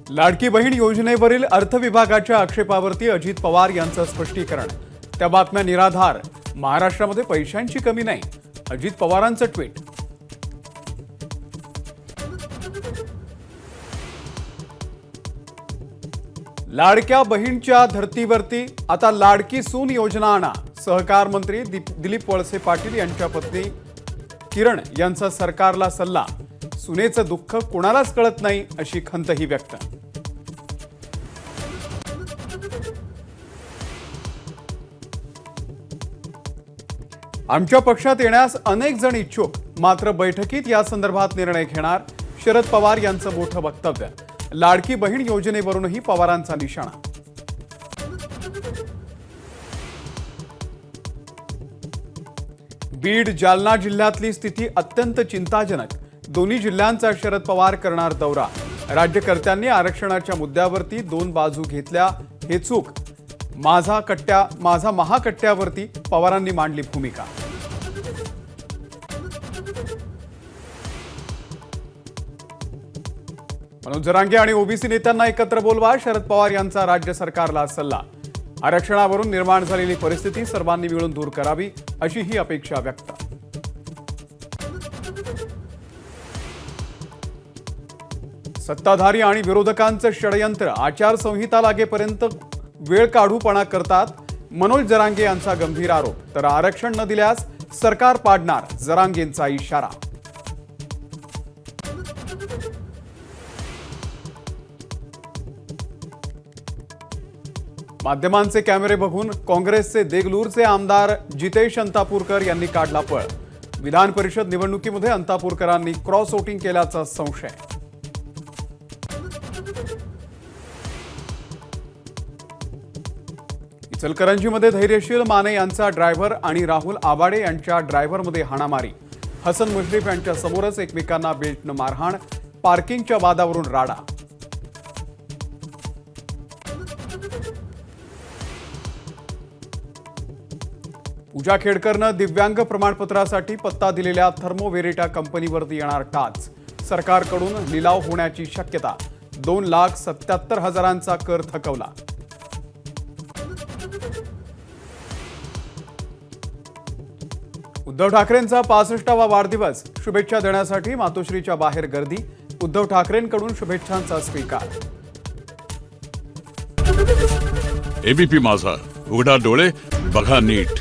लाडकी बहीण योजनेवरील अर्थ विभागाच्या आक्षेपावरती अजित पवार यांचं स्पष्टीकरण। त्या बातम्या निराधार। महाराष्ट्रामध्ये पैशांची कमी नाही, अजित पवारांचं ट्वीट। लाडक्या बहीणच्या धर्तीवरती आता लाडकी सून योजना आणा। सहकार मंत्री दिलीप वळसे पाटील यांच्या पत्नी किरण यांचा सरकारला सल्ला। सुनेचं दुःख कोणालाच कळत नाही अशी खंतही व्यक्त। आमच्या पक्षात येण्यास अनेक जण इच्छुक, मात्र बैठकीत या संदर्भात निर्णय घेणार। शरद पवार यांचं मोठं वक्तव्य। लाडकी बहीण योजनेवरूनही पवारांचा निशाणा। बीड जालना जिल्ह्यातली स्थिती अत्यंत चिंताजनक। दोन्ही जिल्ह्यांचा शरद पवार करणार दौरा। राज्यकर्त्यांनी आरक्षणाच्या मुद्द्यावरती दोन बाजू घेतल्या, हे चूक। माझा महाकट्ट्यावरती पवारांनी मांडली भूमिका। मनोज जरांगे आणि ओबीसी नेत्यांना एकत्र बोलवा। शरद पवार यांचा राज्य सरकारला सल्ला। आरक्षणावरून निर्माण झालेली परिस्थिती सर्वांनी मिळून दूर करावी, अशी ही अपेक्षा व्यक्त। सत्ताधारी आणि विरोधकांचं षडयंत्र। आचारसंहिता लागेपर्यंत वेळ काढूपणा करतात, मनोज जरांगे यांचा गंभीर आरोप। तर आरक्षण न दिल्यास सरकार पाडणार, जरांगेंचा इशारा। माध्यमांचे कॅमेरे बघून काँग्रेसचे देगलूरचे आमदार जितेश अंतापूरकर यांनी काढला पळ। विधान परिषद निवडणुकीमध्ये अंतापूरकरांनी क्रॉस वोटिंग केल्याचा संशय। इचलकरंजीमध्ये धैर्यशील माने यांचा ड्रायव्हर आणि राहुल आबाडे यांच्या ड्रायव्हरमध्ये हाणामारी। हसन मुश्रीफ यांच्या समोरच एकमेकांना बेल्टनं मारहाण। पार्किंगच्या वादावरून राडा। पूजा खेडकरनं दिव्यांग प्रमाणपत्रासाठी पत्ता दिलेल्या थर्मोवेरिटा कंपनीवरती येणार टाच। सरकारकडून लिलाव होण्याची शक्यता। 2,77,000चा कर थकवला। उद्धव ठाकरेंचा 65वा वाढदिवस। शुभेच्छा देण्यासाठी मातोश्रीच्या बाहेर गर्दी। उद्धव ठाकरेंकडून शुभेच्छांचा स्वीकार। एबीपी माझा, उघडा डोळे बघा नीट।